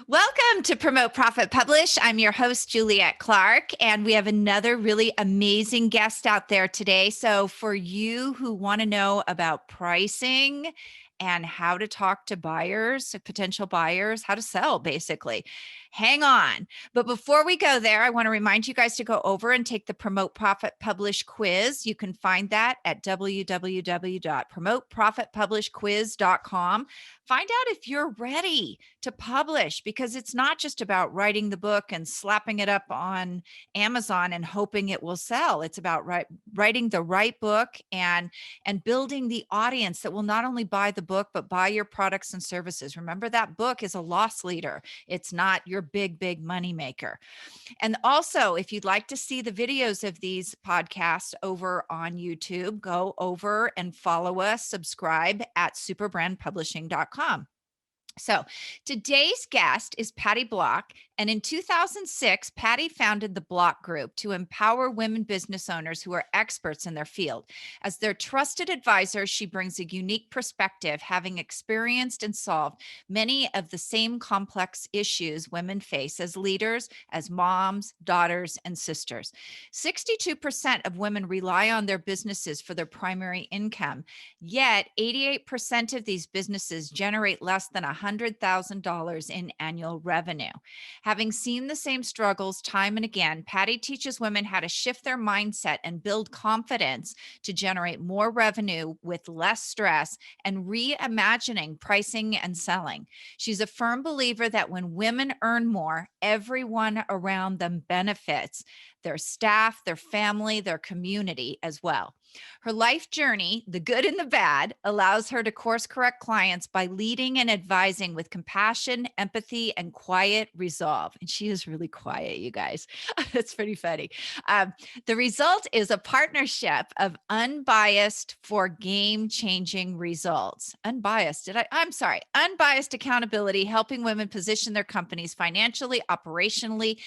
Welcome to Promote, Profit, Publish. I'm your host, Juliet Clark, and we have another really amazing guest out there today. So, for you who want to know about pricing and how to talk to buyers, potential buyers, how to sell, basically, hang on. But before we go there, I want to remind you guys to go over and take the Promote, Profit, Publish quiz. You can find that at www.promoteprofitpublishquiz.com. Find out if you're ready to publish, because it's not just about writing the book and slapping it up on Amazon and hoping it will sell. It's about writing the right book and building the audience that will not only buy the book, but buy your products and services. Remember, that book is a loss leader. It's not your big money maker. And also, if you'd like to see the videos of these podcasts over on YouTube, go over and follow us, subscribe at superbrandpublishing.com. So today's guest is Patty Block, and in 2006, Patty founded the Block Group to empower women business owners who are experts in their field. As their trusted advisor, she brings a unique perspective, having experienced and solved many of the same complex issues women face as leaders, as moms, daughters, and sisters. 62% of women rely on their businesses for their primary income, yet 88% of these businesses generate less than $100,000 in annual revenue. Having seen the same struggles time and again, Patty teaches women how to shift their mindset and build confidence to generate more revenue with less stress and reimagining pricing and selling. She's a firm believer that when women earn more, everyone around them benefits: their staff, their family, their community as well. Her life journey, the good and the bad, allows her to course correct clients by leading and advising with compassion, empathy, and quiet resolve. And she is really quiet, you guys. That's pretty funny. The result is a partnership of unbiased for game-changing results. Unbiased accountability, helping women position their companies financially, operationally,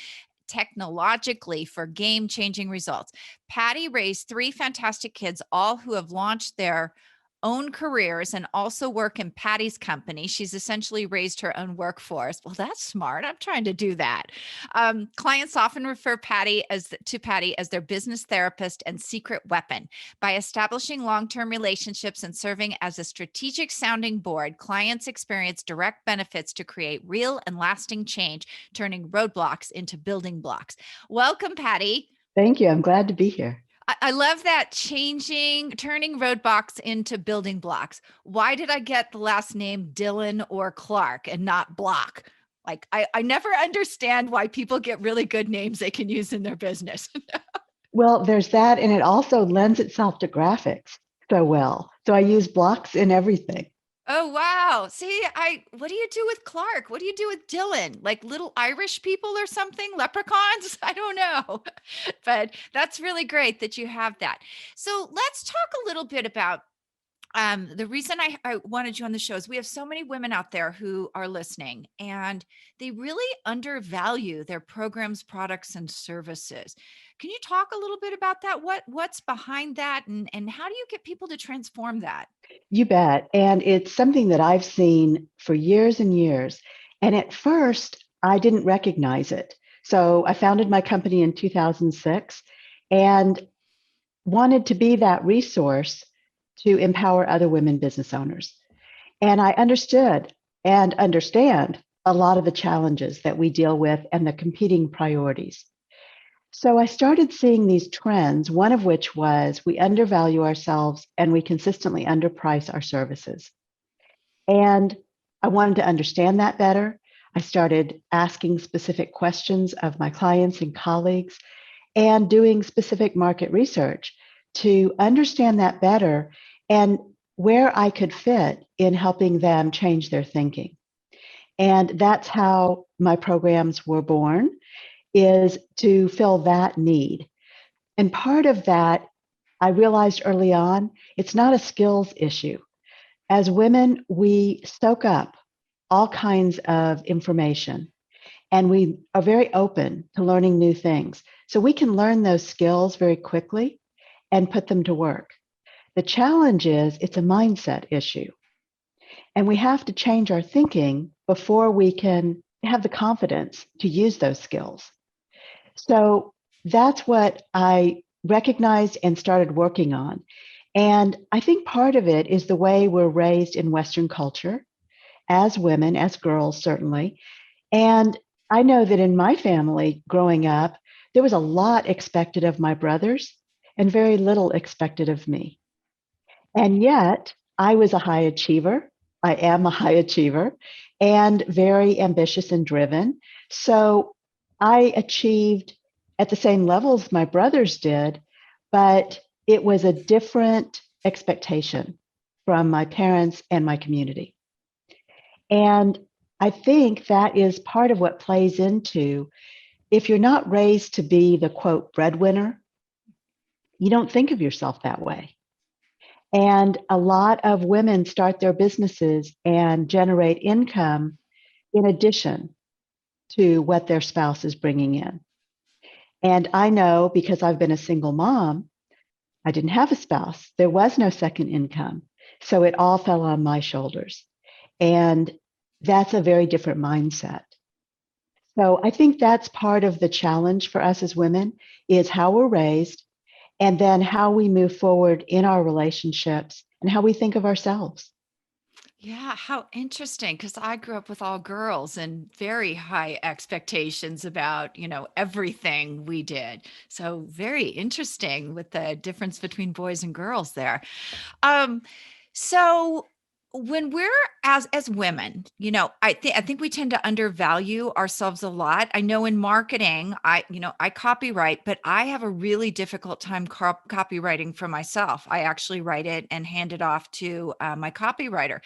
technologically for game-changing results. Patty raised three fantastic kids, all who have launched their own careers and also work in Patty's company. She's essentially raised her own workforce. Well, that's smart. I'm trying to do that. Clients often refer to Patty as their business therapist and secret weapon. By establishing long-term relationships and serving as a strategic sounding board, clients experience direct benefits to create real and lasting change, turning roadblocks into building blocks. Welcome, Patty. Thank you. I'm glad to be here. I love that, turning roadblocks into building blocks. Why did I get the last name Dillon or Clark and not Block? Like, I never understand why people get really good names they can use in their business. Well, there's that, and it also lends itself to graphics so well. So I use blocks in everything. Oh, wow. See, what do you do with Clark? What do you do with Dillon? Like little Irish people or something? Leprechauns? I don't know. But that's really great that you have that. So let's talk a little bit about the reason I wanted you on the show is we have so many women out there who are listening, and they really undervalue their programs, products, and services. Can you talk a little bit about that? What's behind that, and how do you get people to transform that? You bet. And it's something that I've seen for years and years. And at first, I didn't recognize it. So I founded my company in 2006 and wanted to be that resource to empower other women business owners. And I understood and understand a lot of the challenges that we deal with and the competing priorities. So I started seeing these trends, one of which was we undervalue ourselves and we consistently underprice our services. And I wanted to understand that better. I started asking specific questions of my clients and colleagues and doing specific market research to understand that better and where I could fit in helping them change their thinking. And that's how my programs were born, is to fill that need. And part of that, I realized early on, it's not a skills issue. As women, we soak up all kinds of information and we are very open to learning new things. So we can learn those skills very quickly and put them to work. The challenge is it's a mindset issue. And we have to change our thinking before we can have the confidence to use those skills. So that's what I recognized and started working on. And I think part of it is the way we're raised in Western culture as women, as girls, certainly. And I know that in my family growing up, there was a lot expected of my brothers and very little expected of me. And yet, I was a high achiever. I am a high achiever and very ambitious and driven. So I achieved at the same levels my brothers did, but it was a different expectation from my parents and my community. And I think that is part of what plays into if you're not raised to be the quote breadwinner, you don't think of yourself that way. And a lot of women start their businesses and generate income in addition to what their spouse is bringing in. And I know because I've been a single mom, I didn't have a spouse. There was no second income. So it all fell on my shoulders. And that's a very different mindset. So I think that's part of the challenge for us as women is how we're raised and then how we move forward in our relationships and how we think of ourselves. Yeah, how interesting. Because I grew up with all girls and very high expectations about, everything we did. So very interesting with the difference between boys and girls there. Um, so when we're as women, I think we tend to undervalue ourselves a lot. I know in marketing, I copyright, but I have a really difficult time copywriting for myself. I actually write it and hand it off to my copywriter.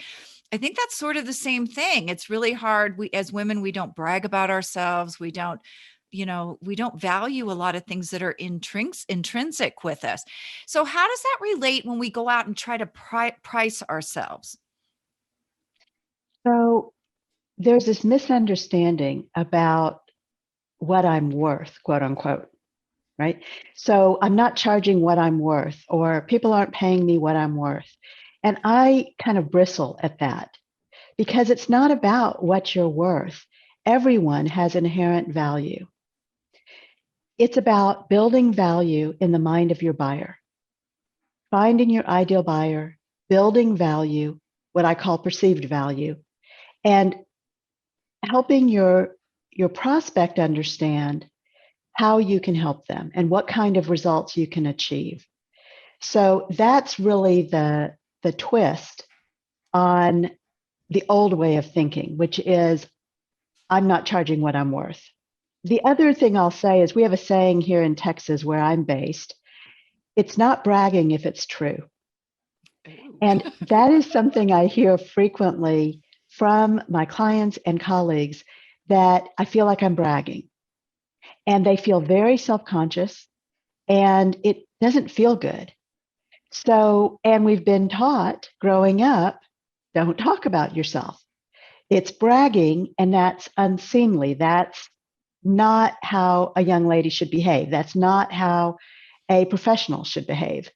I think that's sort of the same thing. It's really hard. We, as women, we don't brag about ourselves. We don't value a lot of things that are intrinsic with us. So, how does that relate when we go out and try to price ourselves? So there's this misunderstanding about what I'm worth, quote unquote, right? So I'm not charging what I'm worth, or people aren't paying me what I'm worth. And I kind of bristle at that because it's not about what you're worth. Everyone has inherent value. It's about building value in the mind of your buyer, finding your ideal buyer, building value, what I call perceived value, and helping your prospect understand how you can help them and what kind of results you can achieve. So that's really the twist on the old way of thinking, which is I'm not charging what I'm worth. The other thing I'll say is we have a saying here in Texas where I'm based. It's not bragging if it's true. Ooh. And that is something I hear frequently from my clients and colleagues that I feel like I'm bragging. And they feel very self conscious and it doesn't feel good. So, and we've been taught growing up don't talk about yourself. It's bragging, and that's unseemly. That's not how a young lady should behave. That's not how a professional should behave.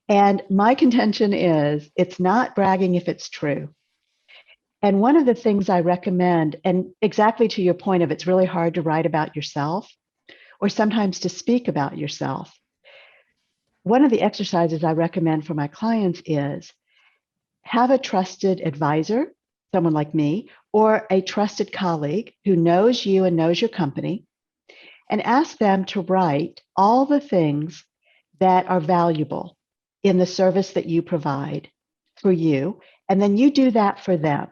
And my contention is it's not bragging if it's true. And one of the things I recommend, and exactly to your point of it's really hard to write about yourself or sometimes to speak about yourself, one of the exercises I recommend for my clients is have a trusted advisor, someone like me, or a trusted colleague who knows you and knows your company, and ask them to write all the things that are valuable in the service that you provide for you. And then you do that for them.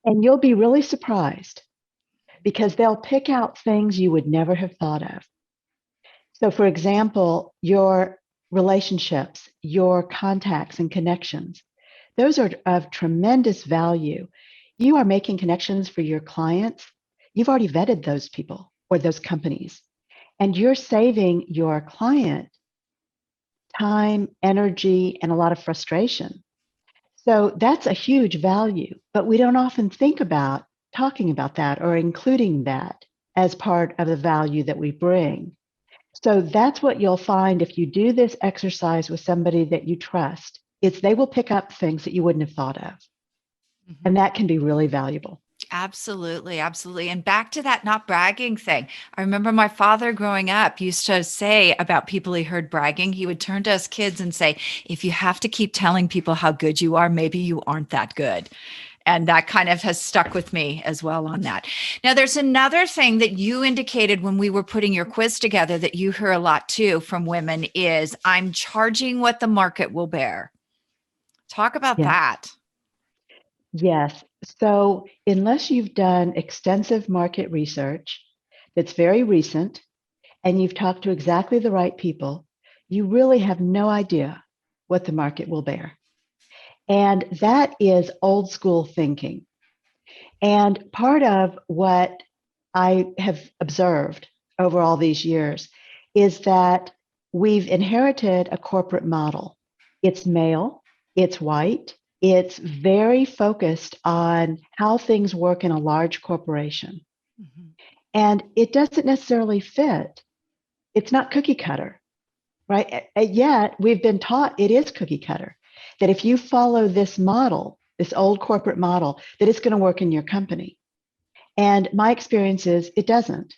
And you'll be really surprised because they'll pick out things you would never have thought of. So, for example, your relationships, your contacts and connections, those are of tremendous value. You are making connections for your clients. You've already vetted those people or those companies, and you're saving your client time, energy, and a lot of frustration. So that's a huge value, but we don't often think about talking about that or including that as part of the value that we bring. So that's what you'll find if you do this exercise with somebody that you trust. It's they will pick up things that you wouldn't have thought of. Mhm. And that can be really valuable. Absolutely, absolutely. And back to that not bragging thing. I remember my father growing up used to say about people he heard bragging, he would turn to us kids and say, if you have to keep telling people how good you are, maybe you aren't that good. And that kind of has stuck with me as well on that. Now, there's another thing that you indicated when we were putting your quiz together that you hear a lot too from women is I'm charging what the market will bear. Talk about Yeah. that. Yes. So, unless you've done extensive market research that's very recent and you've talked to exactly the right people, you really have no idea what the market will bear. And that is old school thinking. And part of what I have observed over all these years is that we've inherited a corporate model. It's male, it's white, it's very focused on how things work in a large corporation. Mhm. And it doesn't necessarily fit. It's not cookie cutter, right? Yet we've been taught it is cookie cutter, that if you follow this model, this old corporate model, that it's going to work in your company. And my experience is it doesn't.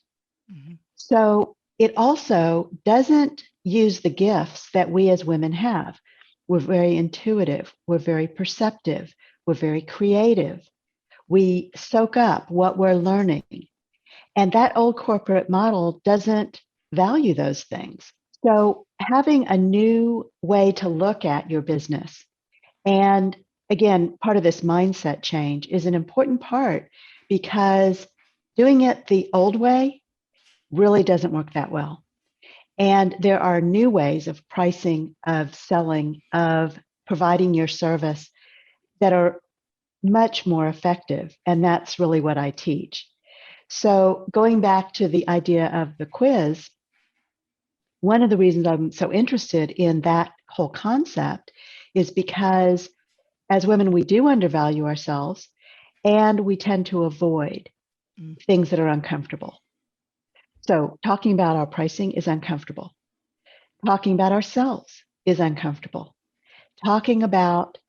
Mhm. So it also doesn't use the gifts that we as women have. We're very intuitive, we're very perceptive, we're very creative. We soak up what we're learning. And that old corporate model doesn't value those things. So having a new way to look at your business, and again, part of this mindset change is an important part because doing it the old way really doesn't work that well. And there are new ways of pricing, of selling, of providing your service that are much more effective. And that's really what I teach. So, going back to the idea of the quiz, one of the reasons I'm so interested in that whole concept is because as women, we do undervalue ourselves and we tend to avoid Mm. things that are uncomfortable. So, talking about our pricing is uncomfortable. Talking about ourselves is uncomfortable. Talking about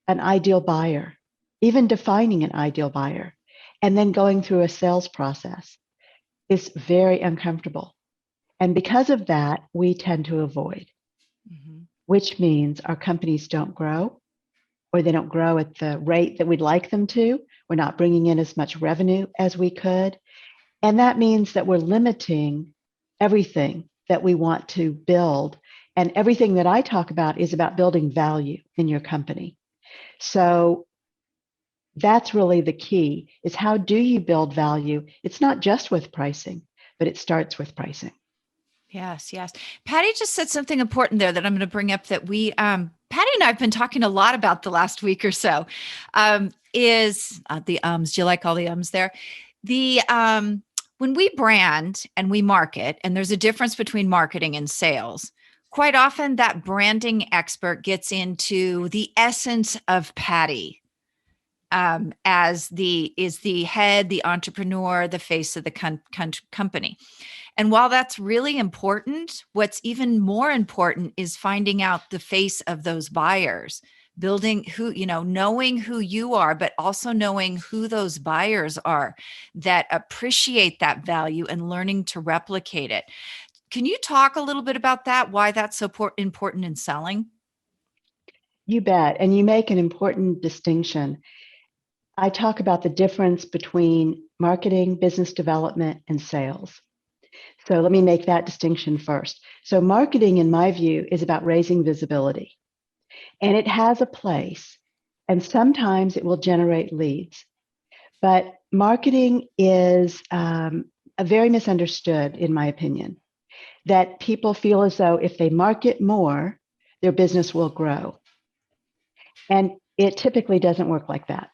an ideal buyer, even defining an ideal buyer, and then going through a sales process is very uncomfortable. And because of that, we tend to avoid, Mhm. which means our companies don't grow or they don't grow at the rate that we'd like them to. We're not bringing in as much revenue as we could. And that means that we're limiting everything that we want to build. And everything that I talk about is about building value in your company. So that's really the key is how do you build value? It's not just with pricing, but it starts with pricing. Yes, yes. Patty just said something important there that I'm going to bring up that Patty and I have been talking a lot about the last week or so. Is the ums? Do you like all the ums there? The when we brand and we market, and there's a difference between marketing and sales. Quite often, that branding expert gets into the essence of Patty as the head, the entrepreneur, the face of the company. And while that's really important, what's even more important is finding out the face of those buyers, building who, knowing who you are, but also knowing who those buyers are that appreciate that value and learning to replicate it. Can you talk a little bit about that? Why that's so important in selling? You bet. And you make an important distinction. I talk about the difference between marketing, business development, and sales. So let me make that distinction first. So, marketing, in my view, is about raising visibility, and it has a place, and sometimes it will generate leads. But marketing is a very misunderstood, in my opinion, that people feel as though if they market more, their business will grow. And it typically doesn't work like that,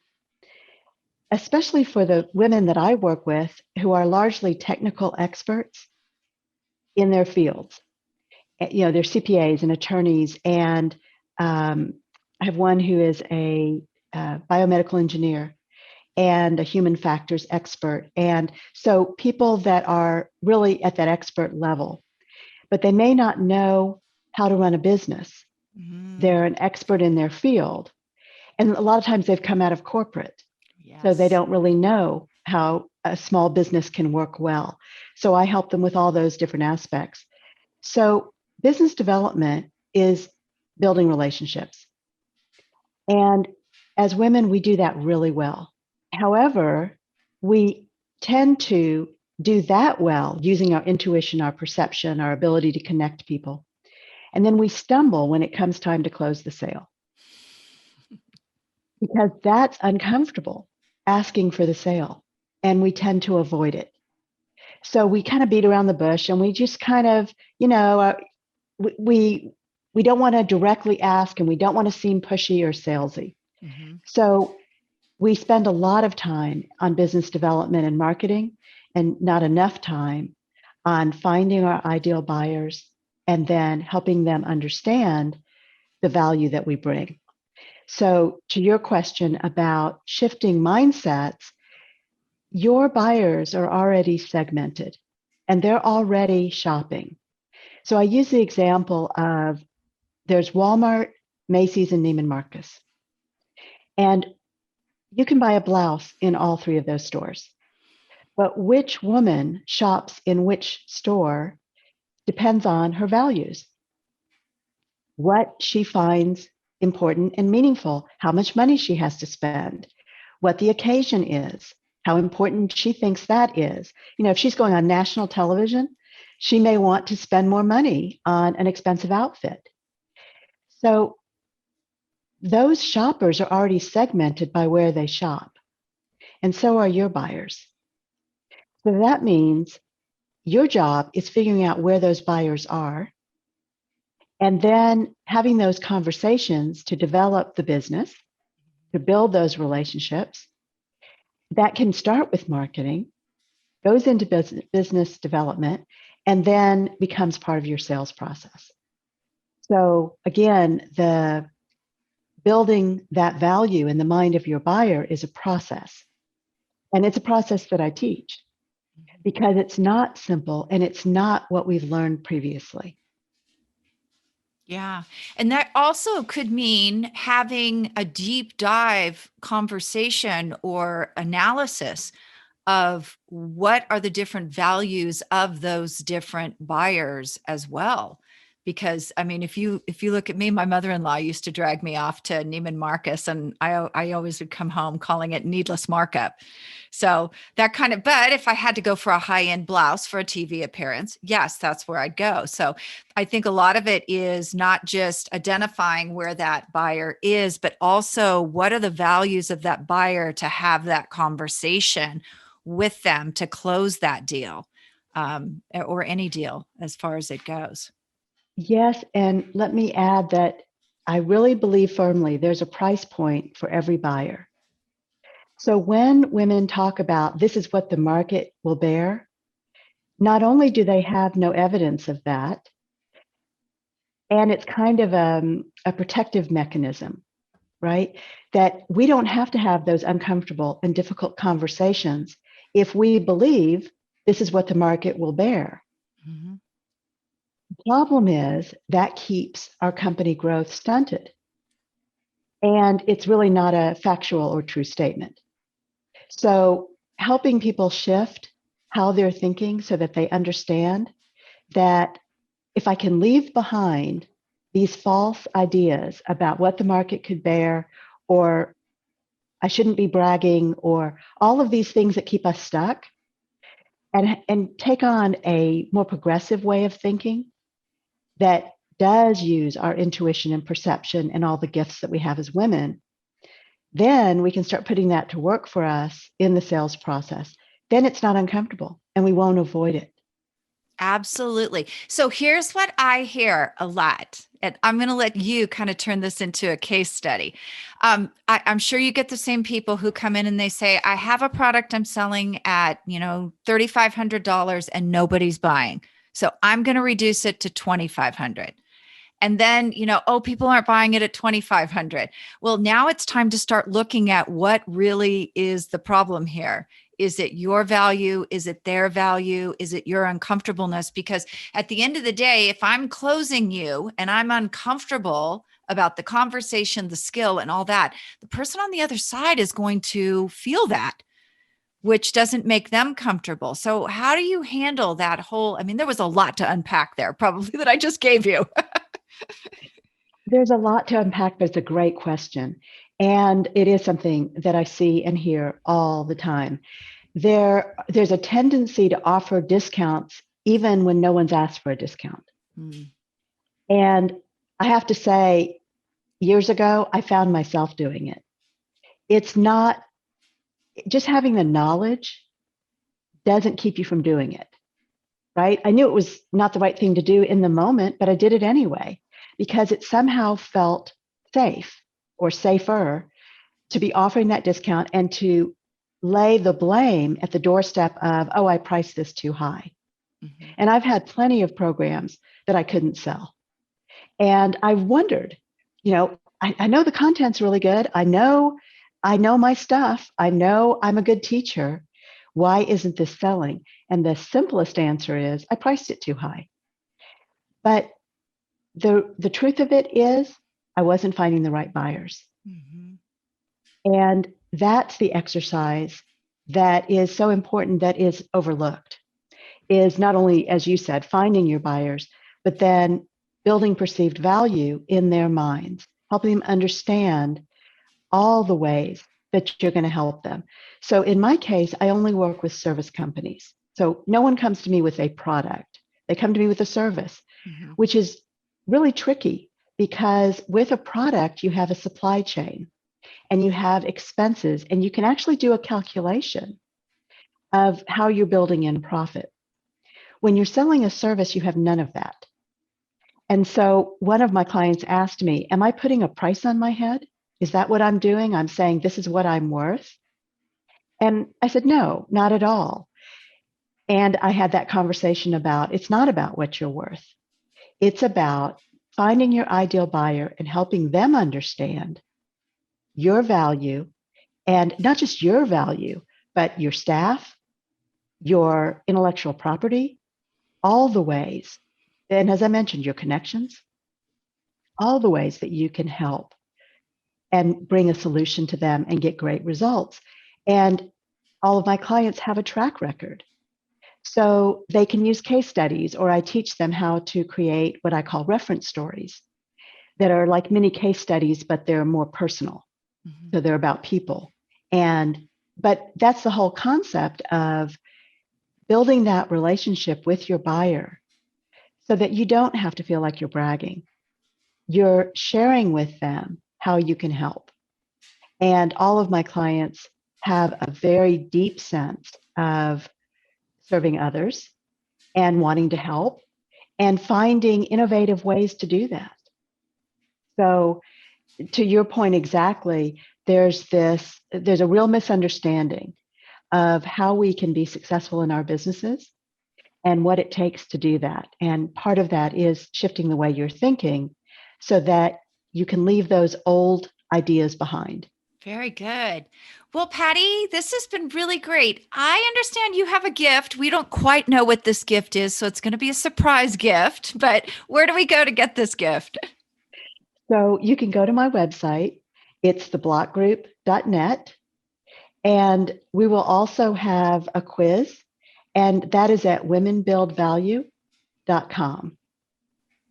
especially for the women that I work with who are largely technical experts in their fields. They're CPAs and attorneys, and I have one who is a biomedical engineer and a human factors expert. And so people that are really at that expert level, but they may not know how to run a business. Mm, They're an expert in their field. And a lot of times they've come out of corporate. So they Yes. don't really know how a small business can work well. So I help them with all those different aspects. So business development is building relationships. And as women, we do that really well. However, we tend to do that well using our intuition, our perception, our ability to connect people. And then we stumble when it comes time to close the sale because that's uncomfortable asking for the sale. And we tend to avoid it. So we kind of beat around the bush and we just kind of, you know, we, we don't want to directly ask and we don't want to seem pushy or salesy. Hmm. So we spend a lot of time on business development and marketing and not enough time on finding our ideal buyers and then helping them understand the value that we bring. So, to your question about shifting mindsets, your buyers are already segmented and they're already shopping. So, I use the example of there's Walmart, Macy's, and Neiman Marcus. And you can buy a blouse in all three of those stores. But which woman shops in which store depends on her values, what she finds important and meaningful, how much money she has to spend, what the occasion is, how important she thinks that is. You know, if she's going on national television, she may want to spend more money on an expensive outfit. So those shoppers are already segmented by where they shop, and so are your buyers. So that means your job is figuring out where those buyers are and then having those conversations to develop the business, to build those relationships. That can start with marketing, goes into business development, and then becomes part of your sales process. So, again, the building that value in the mind of your buyer is a process. And it's a process that I teach because it's not simple and it's not what we've learned previously. Yeah. And that also could mean having a deep dive conversation or analysis of what are the different values of those different buyers as well. Because I mean, if you look at me, my mother-in-law used to drag me off to Neiman Marcus, and I always would come home calling it needless markup. So that kind of, but if I had to go for a high-end blouse for a TV appearance, yes, that's where I'd go. So I think a lot of it is not just identifying where that buyer is, but also what are the values of that buyer to have that conversation with them to close that deal, or any deal as far as it goes. Yes, and let me add that I really believe firmly there's a price point for every buyer. So when women talk about this is what the market will bear, not only do they have no evidence of that, and it's kind of a protective mechanism, right? That we don't have to have those uncomfortable and difficult conversations if we believe this is what the market will bear. Mm-hmm. The problem is that keeps our company growth stunted. And it's really not a factual or true statement. So, helping people shift how they're thinking so that they understand that if I can leave behind these false ideas about what the market could bear, or I shouldn't be bragging, or all of these things that keep us stuck, and take on a more progressive way of thinking that does use our intuition and perception and all the gifts that we have as women, then we can start putting that to work for us in the sales process. Then it's not uncomfortable and we won't avoid it. Absolutely. So here's what I hear a lot, and I'm going to let you kind of turn this into a case study. I'm sure you get the same people who come in and they say, "I have a product I'm selling at $3,500 and nobody's buying, so I'm going to reduce it to 2,500." And then, oh, people aren't buying it at 2,500. Well, now it's time to start looking at what really is the problem here. Is it your value? Is it their value? Is it your uncomfortableness? Because at the end of the day, if I'm closing you and I'm uncomfortable about the conversation, the skill, and all that, the person on the other side is going to feel that, which doesn't make them comfortable. So how do you handle that whole, I mean, there was a lot to unpack there, probably, that I just gave you. There's a lot to unpack, but it's a great question. And it is something that I see and hear all the time. There's a tendency to offer discounts even when no one's asked for a discount. Mm. And I have to say, years ago, I found myself doing it. It's not just having the knowledge doesn't keep you from doing it, right? I knew it was not the right thing to do in the moment, but I did it anyway because it somehow felt safe or safer to be offering that discount and to lay the blame at the doorstep of, oh, I priced this too high. Mm-hmm. And I've had plenty of programs that I couldn't sell. And I wondered, I know the content's really good. I know my stuff. I know I'm a good teacher. Why isn't this selling? And the simplest answer is I priced it too high. But the truth of it is I wasn't finding the right buyers. Mm-hmm. And that's the exercise that is so important that is overlooked, is not only, as you said, finding your buyers, but then building perceived value in their minds, helping them understand all the ways that you're going to help them. So in my case, I only work with service companies. So no one comes to me with a product. They come to me with a service, Mm-hmm. which is really tricky because with a product, you have a supply chain and you have expenses, and you can actually do a calculation of how you're building in profit. When you're selling a service, you have none of that. And so one of my clients asked me, am I putting a price on my head? Is that what I'm doing? I'm saying this is what I'm worth. And I said, no, not at all. And I had that conversation about it's not about what you're worth. It's about finding your ideal buyer and helping them understand your value, and not just your value, but your staff, your intellectual property, all the ways. And as I mentioned, your connections, all the ways that you can help and bring a solution to them and get great results. And all of my clients have a track record. So they can use case studies, or I teach them how to create what I call reference stories that are like mini case studies, but they're more personal. Mm-hmm. So they're about people. But that's the whole concept of building that relationship with your buyer so that you don't have to feel like you're bragging. You're sharing with them how you can help. And all of my clients have a very deep sense of serving others and wanting to help and finding innovative ways to do that. So to your point exactly, there's a real misunderstanding of how we can be successful in our businesses and what it takes to do that. And part of that is shifting the way you're thinking so that you can leave those old ideas behind. Very good. Well, Patty, this has been really great. I understand you have a gift. We don't quite know what this gift is, so it's going to be a surprise gift. But where do we go to get this gift? So you can go to my website. It's theblockgroup.net. And we will also have a quiz, and that is at womenbuildvalue.com.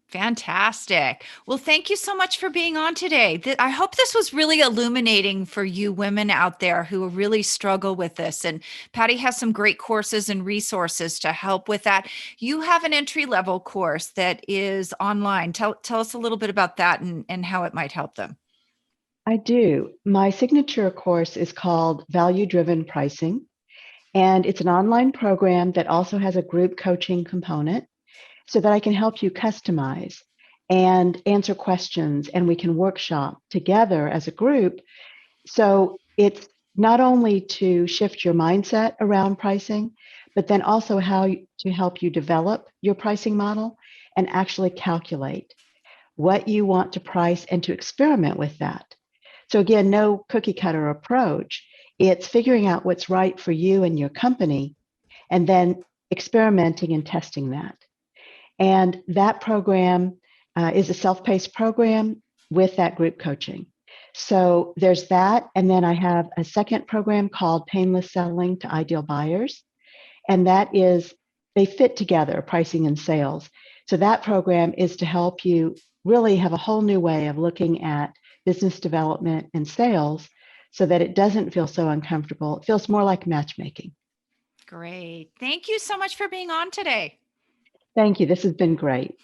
Fantastic. Well, thank you so much for being on today. I hope this was really illuminating for you women out there who really struggle with this. And Patty has some great courses and resources to help with that. You have an entry level course that is online. Tell us a little bit about that and how it might help them. I do. My signature course is called Value Driven Pricing, and it's an online program that also has a group coaching component so that I can help you customize and answer questions, and we can workshop together as a group. So it's not only to shift your mindset around pricing, but then also how to help you develop your pricing model and actually calculate what you want to price and to experiment with that. So again, no cookie cutter approach. It's figuring out what's right for you and your company and then experimenting and testing that. And that program is a self-paced program. with that group coaching. So there's that. And then I have a second program called Painless Selling to Ideal Buyers. And that is, they fit together, pricing and sales. So that program is to help you really have a whole new way of looking at business development and sales so that it doesn't feel so uncomfortable. It feels more like matchmaking. Great. Thank you so much for being on today. Thank you. This has been great.